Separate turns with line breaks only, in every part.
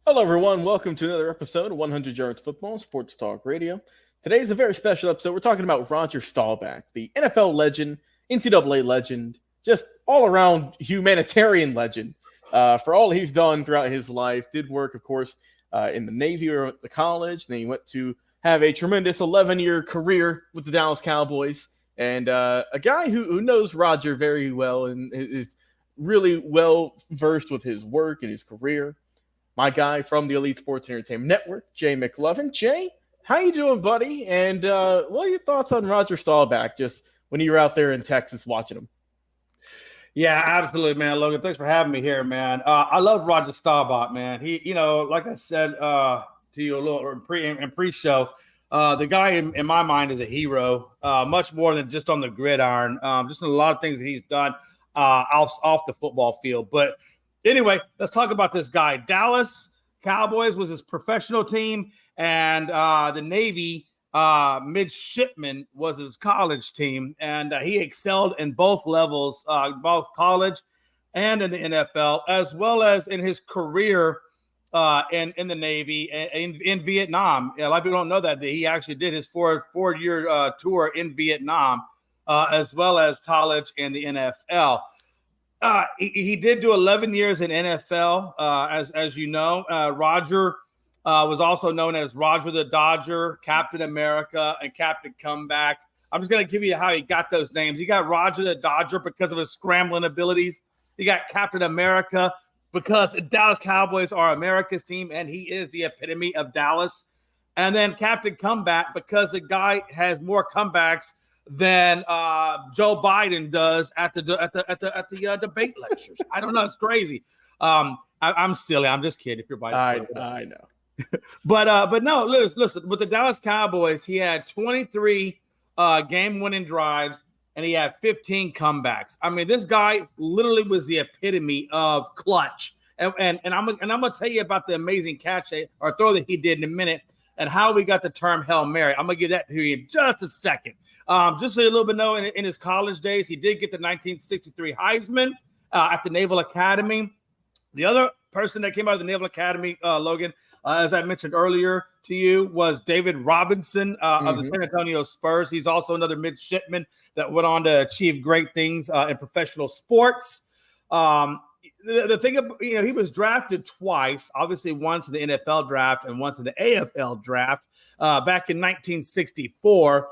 Hello, everyone. Welcome to another episode of 100 Yards Football Sports Talk Radio. Today is a very special episode. We're talking about Roger Staubach, the NFL legend, NCAA legend, just all around humanitarian legend for all he's done throughout his life. Did work, of course, in the Navy or at the college. Then he went to have a tremendous 11-year career with the Dallas Cowboys. And a guy who knows Roger very well and is really well versed with his work and his career. My guy from the Elite Sports Entertainment Network, Jay McLovin. Jay, how you doing, buddy? And what are your thoughts on Roger Staubach just when you were out there in Texas watching him?
Yeah, absolutely, man. Logan, thanks for having me here, man. I love Roger Staubach, man. He, like I said to you a little pre-show, the guy in my mind is a hero, much more than just on the gridiron. Just a lot of things that he's done off the football field. But anyway, let's talk about this guy. Dallas Cowboys was his professional team, and the Navy midshipman was his college team, and he excelled in both levels, both college and in the NFL, as well as in his career in the Navy in Vietnam. A lot of people don't know that he actually did his four-year tour in Vietnam, as well as college and the NFL. He did do 11 years in NFL, as you know. Roger was also known as Roger the Dodger, Captain America, and Captain Comeback. I'm just going to give you how he got those names. He got Roger the Dodger because of his scrambling abilities. He got Captain America because the Dallas Cowboys are America's team, and he is the epitome of Dallas. And then Captain Comeback because the guy has more comebacks than Joe Biden does at the debate lectures. I don't know. It's crazy. I'm silly. I'm just kidding. If you're biting,
I know.
but no. Listen. With the Dallas Cowboys, he had 23 game-winning drives, and he had 15 comebacks. I mean, this guy literally was the epitome of clutch. And I'm gonna tell you about the amazing catch or throw that he did in a minute, and how we got the term Hail Mary. I'm going to give that to you in just a second. Just so you a little bit know, in his college days, he did get the 1963 Heisman at the Naval Academy. The other person that came out of the Naval Academy, Logan, as I mentioned earlier to you, was David Robinson of the San Antonio Spurs. He's also another midshipman that went on to achieve great things in professional sports. The thing, he was drafted twice, obviously once in the NFL draft and once in the AFL draft back in 1964.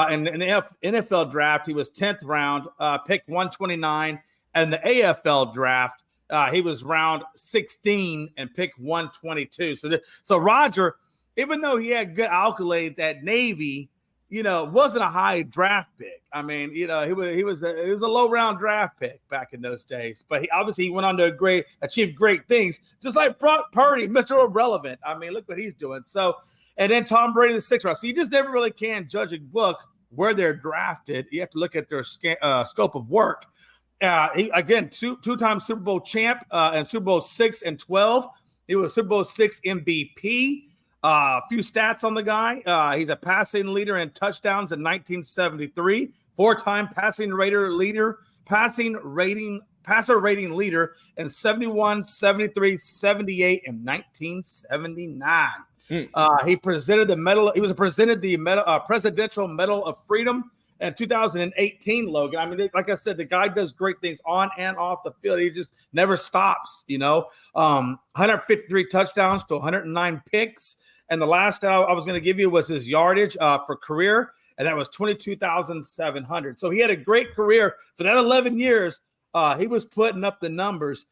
In the NFL draft, he was 10th round, pick 129. And the AFL draft, he was round 16 and pick 122. So Roger, even though he had good accolades at Navy, wasn't a high draft pick. I mean, he was a low round draft pick back in those days. But he went on to achieve great things, just like Brock Purdy, Mr. Irrelevant. I mean, look what he's doing. So, and then Tom Brady, the 6th round. So you just never really can judge a book where they're drafted. You have to look at their scope of work. He again two-time Super Bowl champ and Super Bowl 6 and 12. He was Super Bowl 6 MVP. A few stats on the guy. He's a passing leader in touchdowns in 1973, 4-time passer rating leader in 71, 73, 78, and 1979. He presented the medal. He was presented the Presidential Medal of Freedom in 2018, Logan. I mean, like I said, the guy does great things on and off the field. He just never stops, 153 touchdowns to 109 picks. And the last stat I was going to give you was his yardage for career, and that was 22,700. So he had a great career for that 11 years. He was putting up the numbers.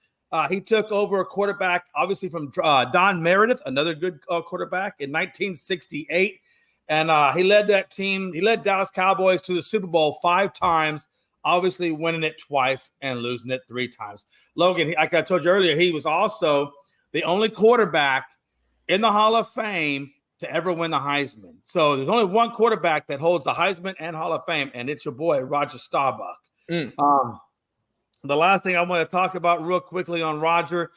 He took over a quarterback, obviously from Don Meredith, another good quarterback, in 1968. And he led that team. He led Dallas Cowboys to the Super Bowl 5 times, obviously winning it twice and losing it 3 times. Logan, like I told you earlier, he was also the only quarterback in the Hall of Fame to ever win the Heisman. So there's only one quarterback that holds the Heisman and Hall of Fame, and it's your boy, Roger Staubach. The last thing I want to talk about real quickly on Roger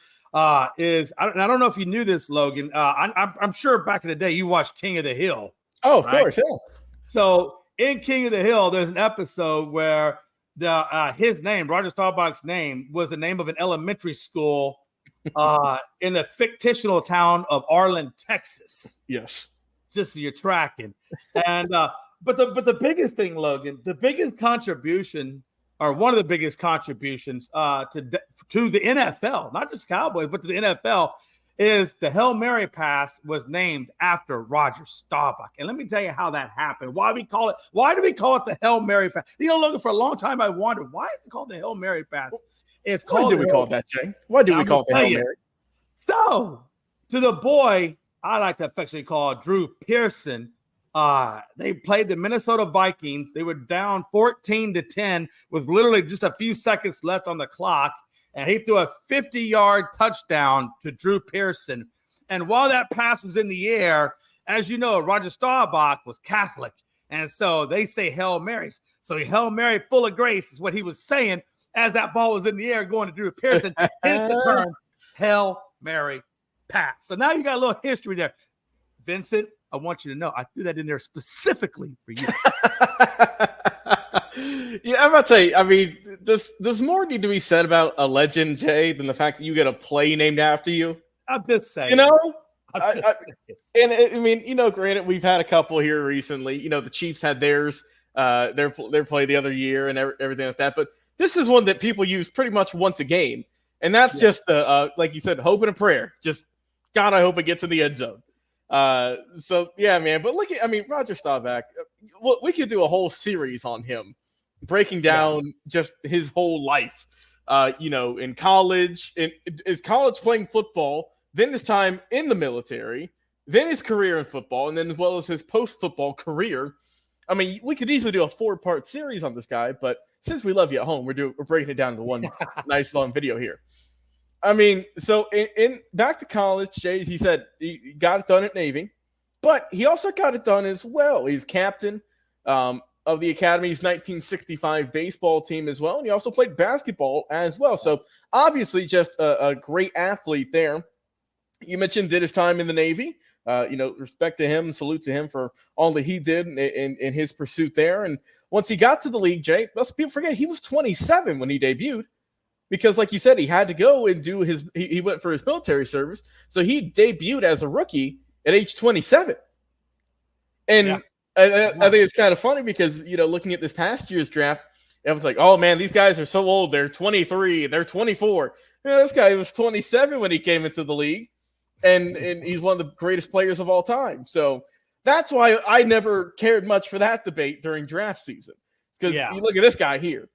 is, I don't know if you knew this, Logan. I'm sure back in the day you watched King of the Hill.
Oh, of course, yeah.
So in King of the Hill, there's an episode where his name, Roger Staubach's name, was the name of an elementary school in the fictional town of Arlen, Texas.
Yes.
Just so you're tracking. And but the biggest thing, Logan, the biggest contribution, or one of the biggest contributions to the NFL, not just Cowboys, but to the NFL, is the Hail Mary pass was named after Roger Staubach. And let me tell you how that happened. Why do we call it the Hail Mary pass? Logan, for a long time I wondered, why is it called the Hail Mary pass? It's called.
Why do we call it that, Jay? Why do we call it the Hail Mary?
So, to the boy I like to affectionately call Drew Pearson, they played the Minnesota Vikings. They were down 14-10 with literally just a few seconds left on the clock. And he threw a 50-yard touchdown to Drew Pearson. And while that pass was in the air, as you know, Roger Staubach was Catholic. And so they say Hail Marys. So Hail Mary full of grace is what he was saying as that ball was in the air going to Drew Pearson. Hence the term Hail Mary pass. So now you got a little history there. Vincent, I want you to know I threw that in there specifically for you.
Yeah, I'm about to say, I mean, does more need to be said about a legend, Jay, than the fact that you get a play named after you?
I'm just saying.
You know? I mean, you know, granted, we've had a couple here recently. You know, the Chiefs had theirs, their play the other year and everything like that. But this is one that people use pretty much once a game. And that's just the, like you said, hope and a prayer. Just, God, I hope it gets in the end zone. So, yeah, man. But Roger Staubach, we could do a whole series on him, breaking down just his whole life, you know, in college, his college playing football, then his time in the military, then his career in football, and then as well as his post-football career. I mean, we could easily do a 4-part series on this guy, but since we love you at home, we're breaking it down to one nice long video here. I mean, so in back to college, Jay, he said he got it done at Navy, but he also got it done as well. He's captain of the Academy's 1965 baseball team as well, and he also played basketball as well. So obviously just a great athlete there. You mentioned did his time in the Navy. You know, respect to him, salute to him for all that he did in his pursuit there. And once he got to the league, Jay, most people forget he was 27 when he debuted. Because, like you said, he had to go and do he went for his military service. So he debuted as a rookie at age 27. And I think it's kind of funny because, you know, looking at this past year's draft, everyone's like, oh, man, these guys are so old. They're 23. They're 24. You know, this guy was 27 when he came into the league. And he's one of the greatest players of all time. So that's why I never cared much for that debate during draft season. Because you look at this guy here.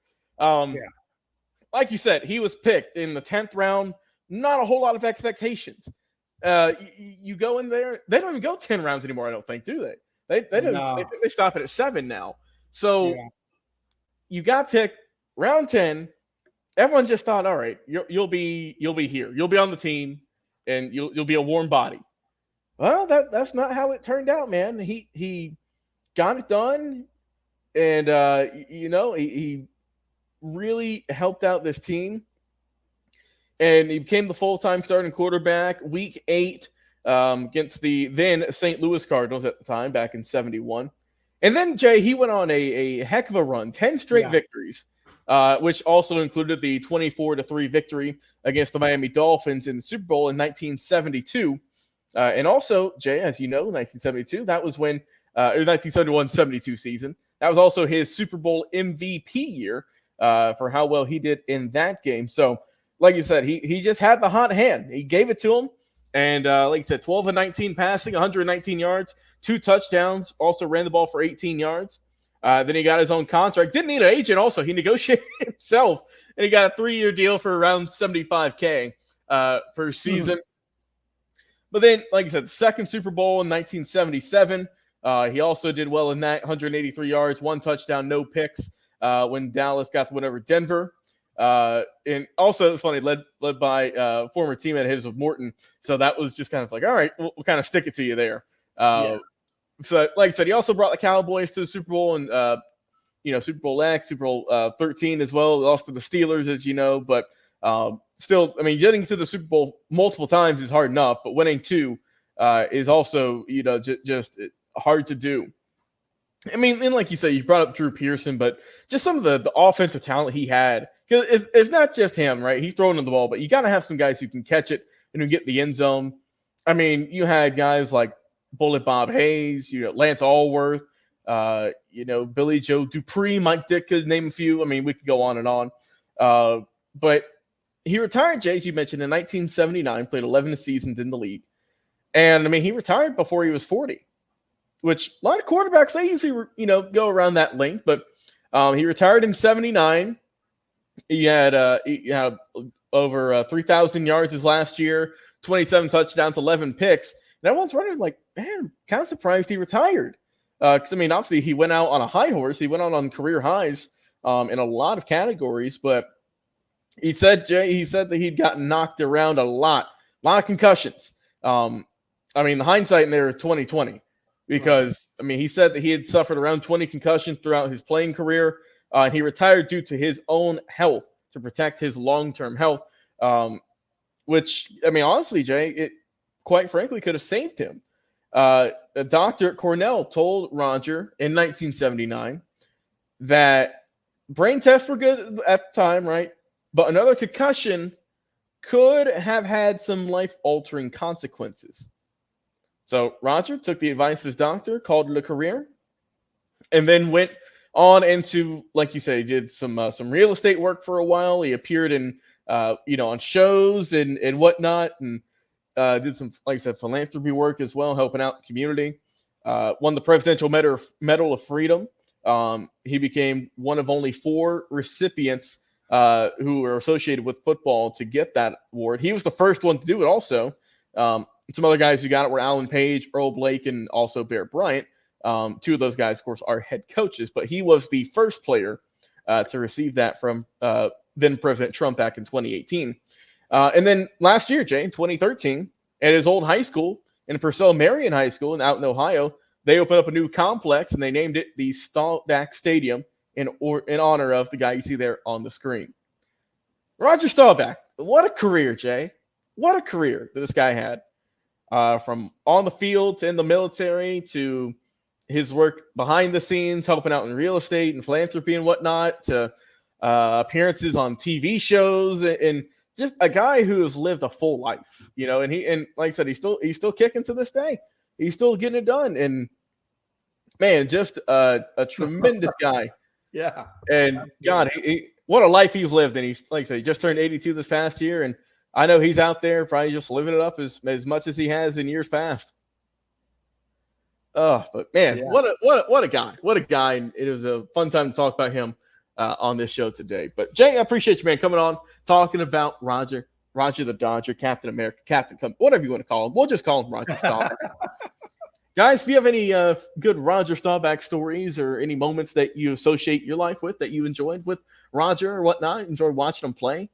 Like you said, he was picked in the 10th round. Not a whole lot of expectations. You go in there. They don't even go 10 rounds anymore, I don't think, do they? They don't. No. They stop it at 7 now. So you got picked round 10. Everyone just thought, all right, you'll be here. You'll be on the team, and you'll be a warm body. Well, that's not how it turned out, man. He got it done, and you know, he really helped out this team, and he became the full-time starting quarterback week 8 against the then St. Louis Cardinals at the time back in 71. And then, Jay, he went on a heck of a run, 10 straight victories, which also included the 24-3 victory against the Miami Dolphins in the Super Bowl in 1972. And also, Jay, as you know, 1972, that was when 1971-72 season. That was also his Super Bowl MVP year. For how well he did in that game. So, like you said, he just had the hot hand. He gave it to him. And like you said, 12-19 passing, 119 yards, 2 touchdowns, also ran the ball for 18 yards. Then he got his own contract. Didn't need an agent also. He negotiated himself. And he got a 3-year deal for around $75K per season. But then, like I said, the second Super Bowl in 1977, he also did well in that, 183 yards, 1 touchdown, no picks. When Dallas got the win over Denver. And also, it's funny, led by former teammate of his with Morton. So that was just kind of like, all right, we'll kind of stick it to you there. So, like I said, he also brought the Cowboys to the Super Bowl and, you know, Super Bowl X, Super Bowl 13 as well. Lost to the Steelers, as you know. But still, I mean, getting to the Super Bowl multiple times is hard enough. But winning 2 is also, you know, just hard to do. I mean, and like you said, you brought up Drew Pearson, but just some of the offensive talent he had because it's not just him, right? He's throwing the ball, but you got to have some guys who can catch it and who get the end zone. I mean, you had guys like Bullet Bob Hayes, Lance Allworth, Billy Joe Dupree, Mike Ditka, name a few. I mean, we could go on and on. But he retired, Jay, as you mentioned, in 1979, played 11 seasons in the league. And, I mean, he retired before he was 40, which a lot of quarterbacks, they usually, go around that length. But he retired in 79. He had over 3,000 yards his last year, 27 touchdowns, 11 picks. And everyone's running like, man, kind of surprised he retired. Because, I mean, obviously he went out on a high horse. He went out on career highs in a lot of categories. But he said that he'd gotten knocked around a lot of concussions. I mean, the hindsight in there is 2020. Because, I mean, he said that he had suffered around 20 concussions throughout his playing career. And he retired due to his own health, to protect his long-term health, which, I mean, honestly, Jay, it quite frankly could have saved him. A doctor at Cornell told Roger in 1979 that brain tests were good at the time, right? But another concussion could have had some life-altering consequences. So Roger took the advice of his doctor, called it a career, and then went on into, like you said, he did some real estate work for a while. He appeared in, on shows and whatnot, and did some, like I said, philanthropy work as well, helping out the community. Won the Presidential Medal of Freedom. He became one of only 4 recipients who were associated with football to get that award. He was the first one to do it also. Some other guys who got it were Alan Page, Earl Blake, and also Bear Bryant. 2 of those guys, of course, are head coaches, but he was the first player to receive that from then President Trump back in 2018. And then last year, Jay, in 2013, at his old high school, in Purcell Marion High School out in Ohio, they opened up a new complex, and they named it the Staubach Stadium in honor of the guy you see there on the screen. Roger Staubach, what a career, Jay. What a career that this guy had. From on the field to in the military to his work behind the scenes, helping out in real estate and philanthropy and whatnot, to appearances on TV shows, and just a guy who has lived a full life, and like I said, he's still kicking to this day. He's still getting it done. And man, just a tremendous guy.
Yeah.
And God, what a life he's lived. And he's, like I said, he just turned 82 this past year. And I know he's out there probably just living it up as much as he has in years past. Oh, but man, what a guy. What a guy. And it was a fun time to talk about him on this show today. But Jay, I appreciate you, man, coming on, talking about Roger the Dodger, Captain America, whatever you want to call him. We'll just call him Roger Staubach. Guys, if you have any good Roger Staubach stories or any moments that you associate your life with that you enjoyed with Roger or whatnot, enjoyed watching him play,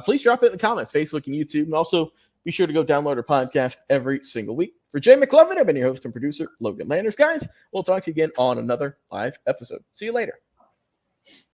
please drop it in the comments, Facebook and YouTube. And also be sure to go download our podcast every single week. For Jay McLovin, I've been your host and producer, Logan Landers. Guys, we'll talk to you again on another live episode. See you later.